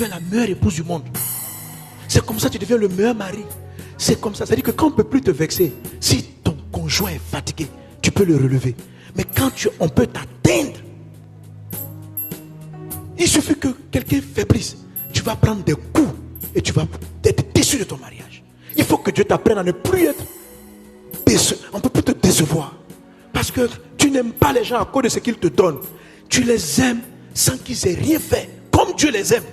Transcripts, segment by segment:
deviens la meilleure épouse du monde. C'est comme ça que tu deviens le meilleur mari. C'est comme ça. C'est-à-dire que quand on ne peut plus te vexer, si ton conjoint est fatigué, tu peux le relever. Mais quand on peut t'atteindre, il suffit que quelqu'un faiblisse. Tu vas prendre des coups et tu vas être déçu de ton mariage. Il faut que Dieu t'apprenne à ne plus être déçu. On ne peut plus te décevoir. Parce que tu n'aimes pas les gens à cause de ce qu'ils te donnent. Tu les aimes sans qu'ils aient rien fait. Comme Dieu les aime.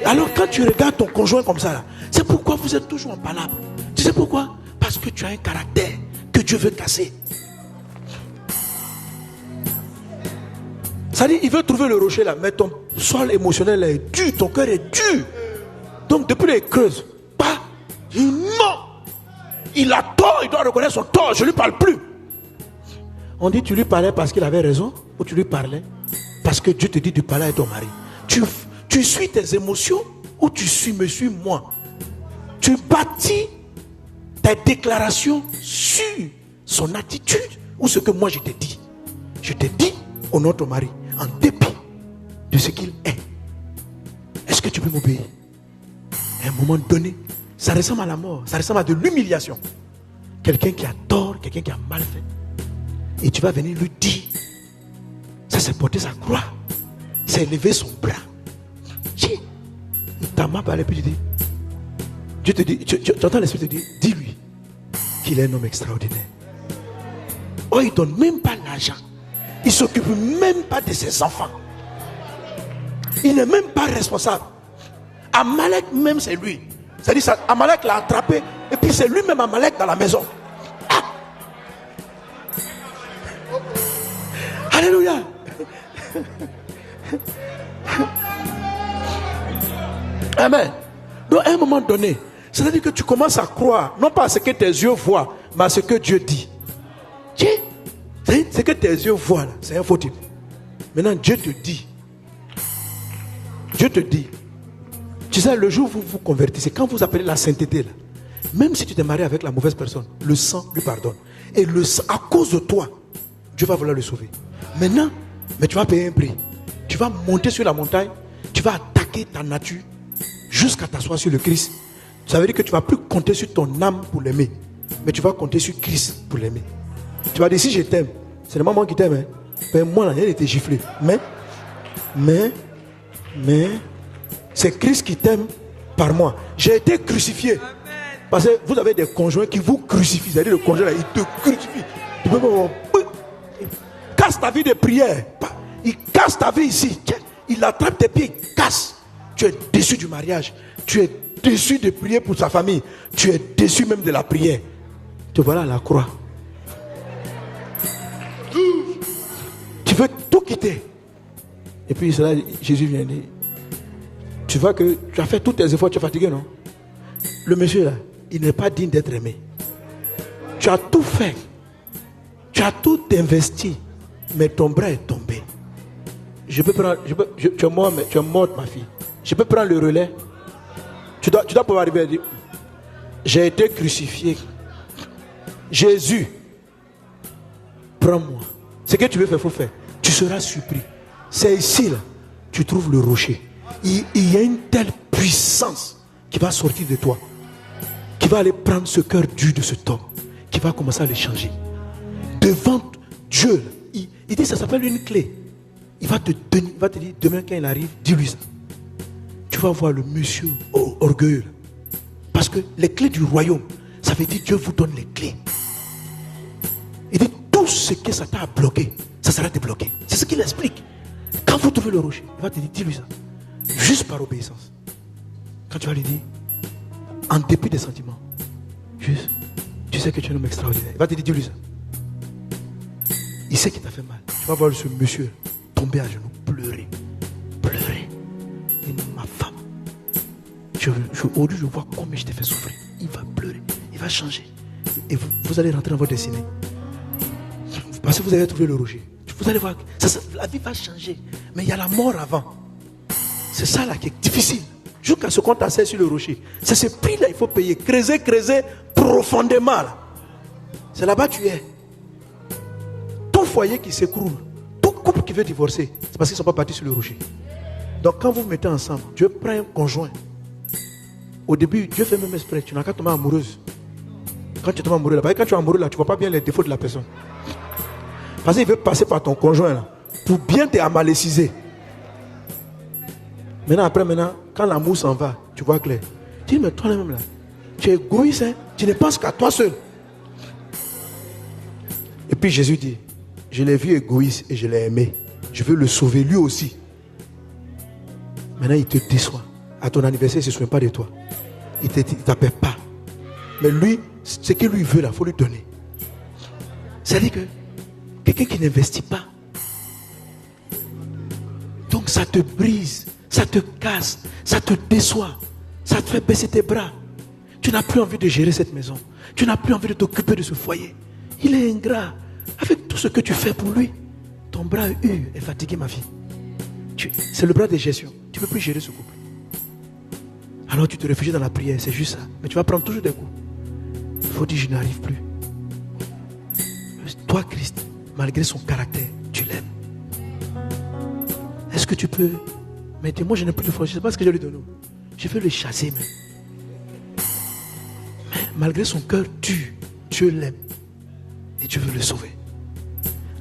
Alors quand tu regardes ton conjoint comme ça, là, c'est pourquoi vous êtes toujours en palabre. Tu sais pourquoi? Parce que tu as un caractère que Dieu veut casser. Ça dit, il veut trouver le rocher là, mais ton sol émotionnel est dur, ton cœur est dur. Donc depuis les creuses, pas, non, il a tort, il doit reconnaître son tort, je ne lui parle plus. On dit tu lui parlais parce qu'il avait raison, ou tu lui parlais parce que Dieu te dit de parler à ton mari. Tu suis tes émotions ou tu me suis moi. Tu bâtis tes déclarations sur son attitude ou ce que moi je t'ai dit. Je t'ai dit au nom de ton mari, en dépit de ce qu'il est. Est-ce que tu peux m'obéir? À un moment donné, ça ressemble à la mort, ça ressemble à de l'humiliation. Quelqu'un qui a tort, quelqu'un qui a mal fait. Et tu vas venir lui dire, ça c'est porter sa croix, c'est lever son bras. Ta main parle puis tu dis, Dieu te dit, tu entends l'esprit te dire, dis-lui qu'il est un homme extraordinaire. Oh, il ne donne même pas l'argent. Il ne s'occupe même pas de ses enfants. Il n'est même pas responsable. Amalek même c'est lui. C'est-à-dire Amalek l'a attrapé et puis c'est lui-même Amalek dans la maison. Ah! Alléluia. Amen. Donc à un moment donné, c'est-à-dire que tu commences à croire, non pas à ce que tes yeux voient, mais à ce que Dieu dit. Ce que tes yeux voient, là, c'est un faux type. Maintenant, Dieu te dit. Dieu te dit. Tu sais, le jour où vous vous convertissez, quand vous appelez la sainteté, là, même si tu t'es marié avec la mauvaise personne, le sang lui pardonne. Et le sang, à cause de toi, Dieu va vouloir le sauver. Maintenant, mais tu vas payer un prix. Tu vas monter sur la montagne, tu vas attaquer ta nature jusqu'à t'asseoir sur le Christ. Ça veut dire que tu ne vas plus compter sur ton âme pour l'aimer, mais tu vas compter sur Christ pour l'aimer. Tu vas dire, si je t'aime, c'est le maman qui t'aime. Hein. Ben, moi, là, elle était giflée. Mais, c'est Christ qui t'aime par moi. J'ai été crucifié. Parce que vous avez des conjoints qui vous crucifient. C'est-à-dire le conjoint, là, il te crucifie. Tu peux pas. Il casse ta vie de prière. Il casse ta vie ici. Il attrape tes pieds, il casse. Tu es déçu du mariage. Tu es déçu de prier pour sa famille. Tu es déçu même de la prière. Te voilà à la croix. Tu veux tout quitter. Et puis cela, Jésus vient dire, tu vois que tu as fait tous tes efforts, tu es fatigué, non? Le monsieur là, il n'est pas digne d'être aimé. Tu as tout fait. Tu as tout investi. Mais ton bras est tombé. Tu es mort, mais tu es morte, ma fille. Je peux prendre le relais. Tu dois pouvoir arriver à dire, j'ai été crucifié. Jésus, prends-moi. Ce que tu veux faire, il faut faire. Tu seras surpris. C'est ici, là, tu trouves le rocher. Il y a une telle puissance qui va sortir de toi, qui va aller prendre ce cœur dur de cet homme, qui va commencer à le changer. Devant Dieu, il dit, ça s'appelle une clé. Il va te donner, il va te dire, demain quand il arrive, dis-lui ça. Tu vas voir le monsieur orgueilleux. Parce que les clés du royaume, ça veut dire Dieu vous donne les clés. Il dit, tout ce que ça t'a bloqué, ça sera débloqué. C'est ce qu'il explique. Quand vous trouvez le rocher, il va te dire, dis-lui ça. Juste par obéissance. Quand tu vas lui dire, en dépit des sentiments, juste, tu sais que tu es un homme extraordinaire. Il va te dire, dis-lui ça. Il sait qu'il t'a fait mal. Tu vas voir ce monsieur tomber à genoux, pleurer. Et ma femme, aujourd'hui je vois combien je t'ai fait souffrir. Il va pleurer, il va changer. Et vous allez rentrer dans votre destinée. Parce que vous avez trouvé le rocher. Vous allez voir, la vie va changer. Mais il y a la mort avant. C'est ça là qui est difficile. Jusqu'à ce qu'on t'asseye sur le rocher. C'est ce prix-là il faut payer. Creuser profondément. Là. C'est là-bas que tu es. Tout foyer qui s'écroule, tout couple qui veut divorcer, c'est parce qu'ils ne sont pas partis sur le rocher. Donc quand vous vous mettez ensemble, Dieu prend un conjoint. Au début, Dieu fait même exprès. Tu n'as qu'à tomber amoureuse. Quand tu tombes amoureux là, quand tu es amoureux là, tu ne vois pas bien les défauts de la personne. Parce qu'il veut passer par ton conjoint là, pour bien t'amaléciser. Maintenant, quand l'amour s'en va, tu vois clair. Tu dis, mais toi-même là, tu es égoïste, hein? Tu ne penses qu'à toi seul. Et puis Jésus dit, je l'ai vu égoïste et je l'ai aimé. Je veux le sauver lui aussi. Maintenant, il te déçoit. À ton anniversaire, il ne se souvient pas de toi. Il ne t'appelle pas. Mais lui, ce qu'il lui veut là, il faut lui donner. C'est-à-dire que quelqu'un qui n'investit pas, donc ça te brise, ça te casse, ça te déçoit, ça te fait baisser tes bras. Tu n'as plus envie de gérer cette maison. Tu n'as plus envie de t'occuper de ce foyer. Il est ingrat. Avec tout ce que tu fais pour lui, ton bras est fatigué, ma vie. C'est le bras de gestion. Tu ne peux plus gérer ce couple. Alors tu te réfugies dans la prière, c'est juste ça. Mais tu vas prendre toujours des coups. Il faut dire, je n'arrive plus. Toi, Christ, malgré son caractère, tu l'aimes. Est-ce que tu peux m'aider? Moi, je n'ai plus de force. Je ne sais pas ce que je lui donne. Je veux le chasser même. Mais malgré son cœur dur, Dieu l'aime. Et tu veux le sauver.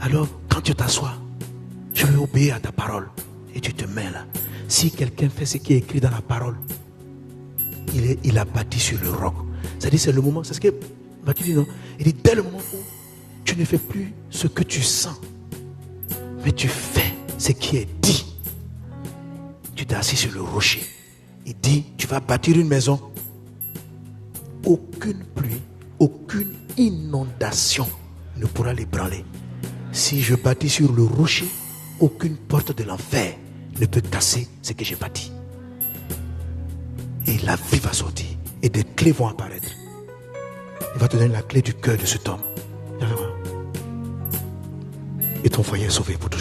Alors, quand tu t'assois, je veux obéir à ta parole. Et tu te mets là. Si quelqu'un fait ce qui est écrit dans la parole, il a bâti sur le roc. C'est-à-dire, c'est le moment, c'est ce que Matthieu dit, non? Il dit, dès le moment où tu ne fais plus ce que tu sens, mais tu fais ce qui est dit, tu t'es assis sur le rocher. Il dit, tu vas bâtir une maison. Aucune pluie, aucune inondation ne pourra l'ébranler. Si je bâtis sur le rocher, aucune porte de l'enfer ne peut casser ce que j'ai bâti. Et la vie va sortir. Et des clés vont apparaître. Il va te donner la clé du cœur de cet homme. Et ton foyer est sauvé pour toujours.